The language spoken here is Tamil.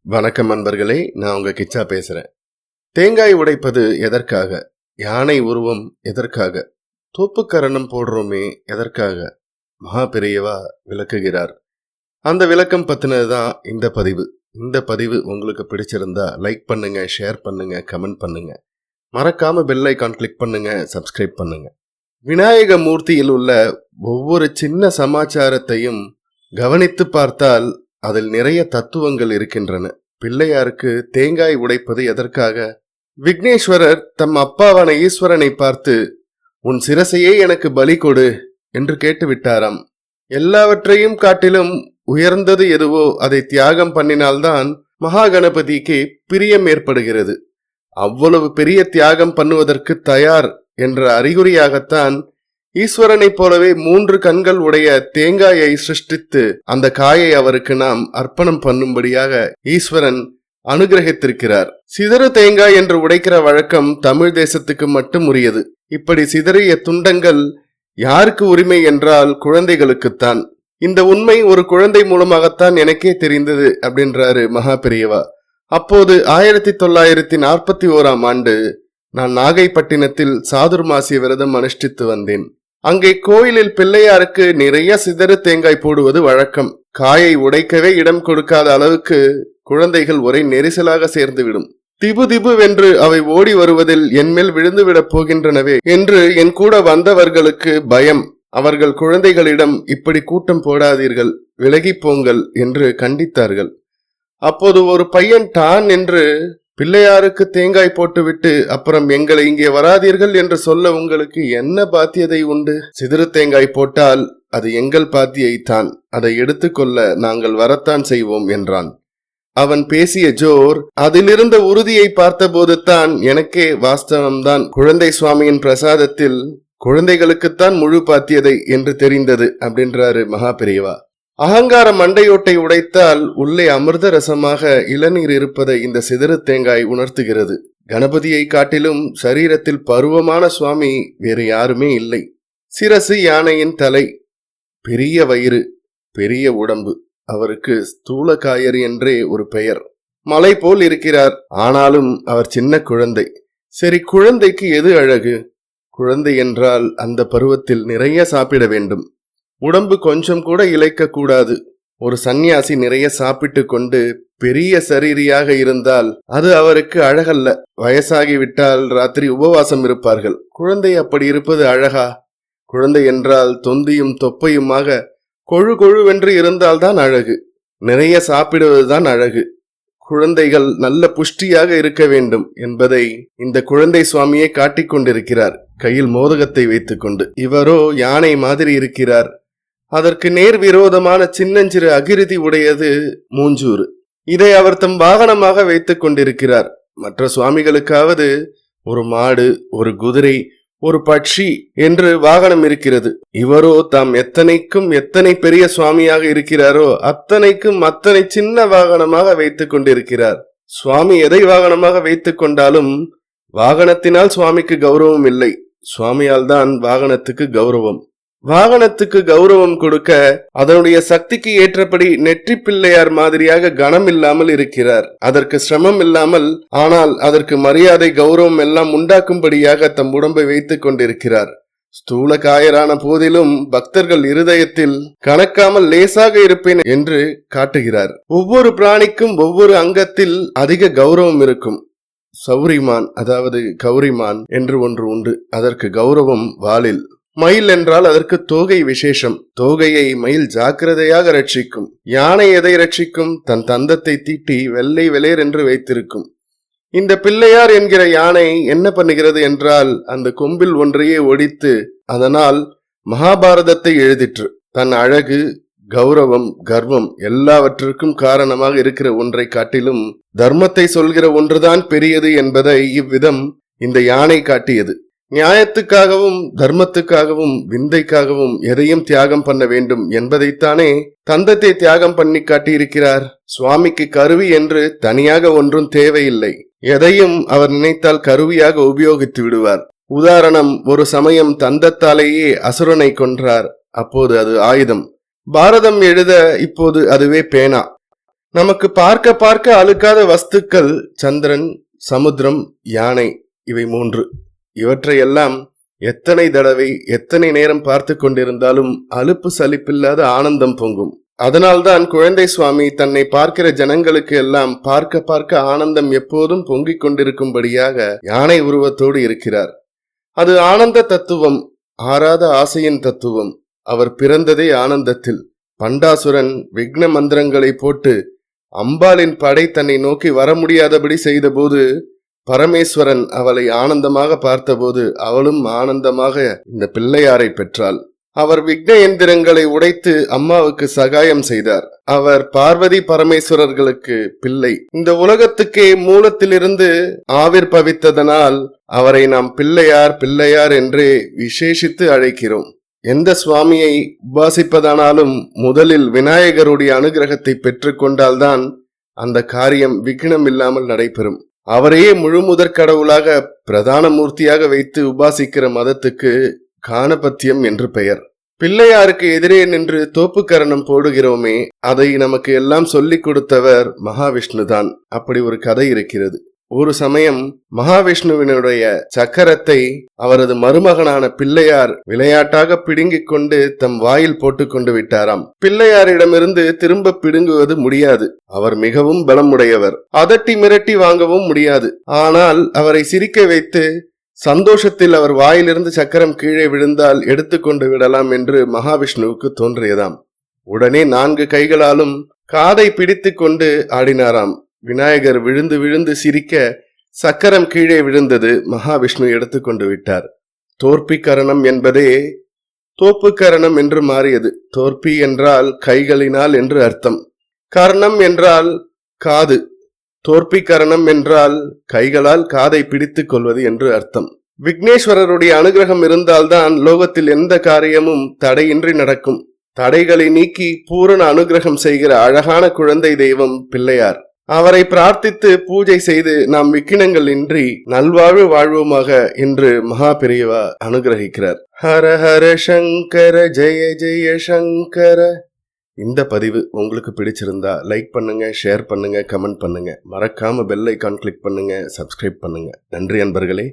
வணக்கம் நண்பர்களே, நான் உங்க கிச்சா பேசுறேன். தேங்காய் உடைப்பது எதற்காக? யானை உருவம் எதற்காக? தோப்புக்கரணம் போடுறோமே எதற்காக? மகா பெரியவா விளக்குகிறார். அந்த விளக்கம் பத்தினதுதான் இந்த பதிவு. இந்த பதிவு உங்களுக்கு பிடிச்சிருந்தா லைக் பண்ணுங்க, ஷேர் பண்ணுங்க, கமெண்ட் பண்ணுங்க. மறக்காம பெல் ஐகான் கிளிக் பண்ணுங்க, சப்ஸ்கிரைப் பண்ணுங்க. விநாயக மூர்த்தியில் உள்ள ஒவ்வொரு சின்ன சமாச்சாரத்தையும் கவனித்து பார்த்தால் அதில் நிறைய தத்துவங்கள் இருக்கின்றன. பிள்ளையாருக்கு தேங்காய் உடைப்பது எதற்காக? விக்னேஸ்வரர் தம் அப்பாவான ஈஸ்வரனை பார்த்து, உன் சிரசையே எனக்கு பலி கொடு என்று கேட்டுவிட்டாராம். எல்லாவற்றையும் காட்டிலும் உயர்ந்தது எதுவோ அதை தியாகம் பண்ணினால்தான் மகா கணபதிக்கு பிரியம் ஏற்படுகிறது. அவ்வளவு பெரிய தியாகம் பண்ணுவதற்கு தயார் என்ற அறிகுறியாகத்தான் ஈஸ்வரனைப் போலவே 3 கண்கள் உடைய தேங்காயை சிருஷ்டித்து அந்த காயை அவருக்கு நாம் அர்ப்பணம் பண்ணும்படியாக ஈஸ்வரன் அனுகிரகித்திருக்கிறார். சிதறு தேங்காய் என்று உடைக்கிற வழக்கம் தமிழ் தேசத்துக்கு மட்டும் உரியது. இப்படி சிதறிய துண்டங்கள் யாருக்கு உரிமை என்றால் குழந்தைகளுக்குத்தான். இந்த உண்மை ஒரு குழந்தை மூலமாகத்தான் எனக்கே தெரிந்தது அப்படின்றாரு மகா பெரியவா. அப்போது 1941ஆம் ஆண்டு நான் நாகைப்பட்டினத்தில் சாதுர்மாசிய விரதம் அனுஷ்டித்து வந்தேன். அங்கே கோயிலில் பிள்ளையாருக்கு நிறைய சிதறு தேங்காய் போடுவது வழக்கம். காயை உடைக்கவே இடம் கொடுக்காத அளவுக்கு குழந்தைகள் ஒரே நெரிசலாக சேர்ந்துவிடும். திபு திபு வென்று அவை ஓடி வருவதில் என்மேல் விழுந்துவிடப் போகின்றனவே என்று என் கூட வந்தவர்களுக்கு பயம். அவர்கள் குழந்தைகளிடம் இப்படி கூட்டம் போடாதீர்கள், விலகி போங்கள் என்று கண்டித்தார்கள். அப்போது ஒரு பையன் டான் என்று, பிள்ளையாருக்கு தேங்காய் போட்டுவிட்டு அப்புறம் எங்களை இங்கே வராதீர்கள் என்று சொல்ல உங்களுக்கு என்ன பாத்தியதை உண்டு? சிதறு தேங்காய் போட்டால் அது எங்கள் பாத்தியைத்தான், அதை எடுத்துக்கொள்ள நாங்கள் வரத்தான் செய்வோம் என்றான். அவன் பேசிய ஜோர், அதிலிருந்த உறுதியை பார்த்தபோது தான் எனக்கே வாஸ்தவம்தான், குழந்தை சுவாமியின் பிரசாதத்தில் குழந்தைகளுக்குத்தான் முழு பாத்தியதை என்று தெரிந்தது அப்படின்றாரு மகா பெரியவா. அகங்கார மண்டையோட்டை உடைத்தால் உள்ளே அமிர்த ரசமாக இளநீர் இருப்பதை இந்த சிதறு தேங்காய் உணர்த்துகிறது. கணபதியை காட்டிலும் சரீரத்தில் பருவமான சுவாமி வேறு யாருமே இல்லை. சிரசு யானையின் தலை, பெரிய வயிறு, பெரிய உடம்பு. அவருக்கு ஸ்தூலகாயர் என்றே ஒரு பெயர். மலை போல் இருக்கிறார். ஆனாலும் அவர் சின்ன குழந்தை. சரி, குழந்தைக்கு எது அழகு? குழந்தை என்றால் அந்த பருவத்தில் நிறைய சாப்பிட வேண்டும். உடம்பு கொஞ்சம் கூட இழைக்க கூடாது. ஒரு சந்நியாசி நிறைய சாப்பிட்டு கொண்டு பெரிய சரீரியாக இருந்தால் அது அவருக்கு அழகல்ல. வயசாகிவிட்டால் ராத்திரி உபவாசம் இருப்பார்கள். குழந்தை அப்படி இருப்பது அழகா? குழந்தை என்றால் தொந்தியும் தொப்பையுமாக கொழு கொழுவென்று இருந்தால்தான் அழகு. நிறைய சாப்பிடுவதுதான் அழகு. குழந்தைகள் நல்ல புஷ்டியாக இருக்க வேண்டும் என்பதை இந்த குழந்தை சுவாமியை காட்டிக் கொண்டிருக்கிறார், கையில் மோதகத்தை வைத்துக் கொண்டு. இவரோ யானை மாதிரி இருக்கிறார். அதற்கு நேர் விரோதமான சின்னஞ்சிறு அகிருதி உடையது மூஞ்சூறு. இதை அவர் தம் வாகனமாக வைத்துக் கொண்டிருக்கிறார். மற்ற சுவாமிகளுக்காவது ஒரு மாடு, ஒரு குதிரை, ஒரு பட்சி என்று வாகனம் இருக்கிறது. இவரோ தாம் எத்தனை பெரிய சுவாமியாக இருக்கிறாரோ அத்தனைக்கும் அத்தனை சின்ன வாகனமாக வைத்துக் கொண்டிருக்கிறார். சுவாமி எதை வாகனமாக வைத்துக் கொண்டாலும் வாகனத்தினால் சுவாமிக்கு கௌரவம் இல்லை, சுவாமியால் தான் வாகனத்துக்கு கௌரவம். வாகனத்துக்கு கௌரவம் கொடுக்க அதனுடைய சக்திக்கு ஏற்றபடி நெற்றி பிள்ளையார் மாதிரியாக கனம் இல்லாமல் இருக்கிறார். அதற்கு சிரமம் இல்லாமல், ஆனால் அதற்கு மரியாதை கௌரவம் எல்லாம் உண்டாக்கும்படியாக தம் உடம்பை வைத்துக் கொண்டிருக்கிறார். ஸ்தூல காயரான போதிலும் பக்தர்கள் இருதயத்தில் கணக்காமல் லேசாக இருப்பேன் என்று காட்டுகிறார். ஒவ்வொரு பிராணிக்கும் ஒவ்வொரு அங்கத்தில் அதிக கௌரவம் இருக்கும். சௌரிமான், அதாவது கௌரிமான் என்று ஒன்று உண்டு. அதற்கு கௌரவம் வாலில். மயில் என்றால் அதற்கு தோகை விசேஷம். தோகையை மயில் ஜாக்கிரதையாக ரட்சிக்கும். யானை எதை ரட்சிக்கும்? தன் தந்தத்தை தீட்டி வெள்ளை வெளேர் என்று வைத்திருக்கும். இந்த பிள்ளையார் என்கிற யானை என்ன பண்ணுகிறது என்றால் அந்த கொம்பில் ஒன்றையே ஒடித்து அதனால் மகாபாரதத்தை எழுதிற்று. தன் அழகு, கௌரவம், கர்வம் எல்லாவற்றிற்கும் காரணமாக இருக்கிற ஒன்றை காட்டிலும் தர்மத்தை சொல்கிற ஒன்றுதான் பெரியது என்பதை இவ்விதம் இந்த யானை காட்டியது. நியாயத்துக்காகவும் தர்மத்துக்காகவும் விந்தைக்காகவும் எதையும் தியாகம் பண்ண வேண்டும் என்பதைத்தானே தந்தத்தை தியாகம் பண்ணி காட்டியிருக்கிறார். சுவாமிக்கு கருவி என்று தனியாக ஒன்றும் தேவையில்லை. எதையும் அவர் நினைத்தால் கருவியாக உபயோகித்து விடுவார். உதாரணம், ஒரு சமயம் தந்தத்தாலேயே அசுரனை கொன்றார். அப்போது அது ஆயுதம். பாரதம் எழுத இப்போது அதுவே பேனா. நமக்கு பார்க்க பார்க்க அழுக்காத வஸ்துக்கள் சந்திரன், சமுத்திரம், யானை, இவை 3. இவற்றையெல்லாம் எத்தனை தடவை எத்தனை நேரம் பார்த்து கொண்டிருந்தாலும் அலுப்பு சலிப்பில்லாத ஆனந்தம் பொங்கும். அதனால்தான் குழந்தை சுவாமி தன்னை பார்க்கிற ஜனங்களுக்கு எல்லாம் பார்க்க பார்க்க ஆனந்தம் எப்போதும் பொங்கிக் கொண்டிருக்கும்படியாக யானை உருவத்தோடு இருக்கிறார். அது ஆனந்த தத்துவம், ஆறாத ஆசையின் தத்துவம். அவர் பிறந்ததே ஆனந்தத்தில். பண்டாசுரன் விக்ன மந்திரங்களை போட்டு அம்பாளின் படை தன்னை நோக்கி வர முடியாதபடி செய்தபோது பரமேஸ்வரன் அவளை ஆனந்தமாக பார்த்தபோது அவளும் ஆனந்தமாக இந்த பிள்ளையாரை பெற்றாள். அவர் விக்ன எந்திரங்களை உடைத்து அம்மாவுக்கு சகாயம் செய்தார். அவர் பார்வதி பரமேஸ்வரர்களுக்கு பிள்ளை. இந்த உலகத்துக்கே மூலத்திலிருந்து ஆவிர்பவித்ததனால் அவரை நாம் பிள்ளையார் பிள்ளையார் என்றே விசேஷித்து அழைக்கிறோம். எந்த சுவாமியை உபாசிப்பதானாலும் முதலில் விநாயகருடைய அனுகிரகத்தை பெற்றுக்கொண்டால்தான் அந்த காரியம் விக்னம் இல்லாமல் நடைபெறும். அவரையே முழு முதற் கடவுளாக பிரதான மூர்த்தியாக வைத்து உபாசிக்கிற மதத்துக்கு கானபத்தியம் என்று பெயர். பிள்ளையாருக்கு எதிரே நின்று தோப்புக்கரணம் போடுகிறோமே, அதை நமக்கு எல்லாம் சொல்லிக் கொடுத்தவர் மகாவிஷ்ணுதான். அப்படி ஒரு கதை இருக்கிறது. ஒரு சமயம் மகாவிஷ்ணுவினுடைய சக்கரத்தை அவரது மருமகனான பிள்ளையார் விளையாட்டாக பிடுங்கிக் கொண்டு தம் வாயில் போட்டு கொண்டு விட்டாராம். பிள்ளையாரிடமிருந்து திரும்ப பிடுங்குவது முடியாது. அவர் மிகவும் பலமுடையவர். அதட்டி மிரட்டி வாங்கவும் முடியாது. ஆனால் அவரை சிரிக்க வைத்து சந்தோஷத்தில் அவர் வாயிலிருந்து சக்கரம் கீழே விழுந்தால் எடுத்துக்கொண்டு விடலாம் என்று மகாவிஷ்ணுவுக்கு தோன்றியதாம். உடனே 4 கைகளாலும் காதை பிடித்து கொண்டு ஆடினாராம். விநாயகர் விழுந்து விழுந்து சிரிக்க சக்கரம் கீழே விழுந்தது. மகாவிஷ்ணு எடுத்துக்கொண்டு விட்டார். தோற்பிக்கரணம் என்பதே தோப்புக்கரணம் என்று மாறியது. தோற்பி என்றால் கைகளினால் என்று அர்த்தம். கர்ணம் என்றால் காது. தோற்பிக்கரணம் என்றால் கைகளால் காதை பிடித்துக் கொள்வது என்று அர்த்தம். விக்னேஸ்வரருடைய அனுகிரகம் இருந்தால்தான் லோகத்தில் எந்த காரியமும் தடையின்றி நடக்கும். தடைகளை நீக்கி பூரண அனுகிரகம் செய்கிற அழகான குழந்தை தெய்வம் பிள்ளையார். அவரை பிரார்த்தித்து பூஜை செய்து நாம் விக்கினங்கள் இன்றி நல்வாழ்வு வாழ்வோமாக என்று மகா பெரியவா அனுகிரகிக்கிறார். ஹர ஹர சங்கர ஜெய ஜெய சங்கர. இந்த பதிவு உங்களுக்கு பிடிச்சிருந்தா லைக் பண்ணுங்க, ஷேர் பண்ணுங்க, கமெண்ட் பண்ணுங்க. மறக்காம பெல் ஐகான் கிளிக் பண்ணுங்க, சப்ஸ்கிரைப் பண்ணுங்க. நன்றி அன்பர்களே.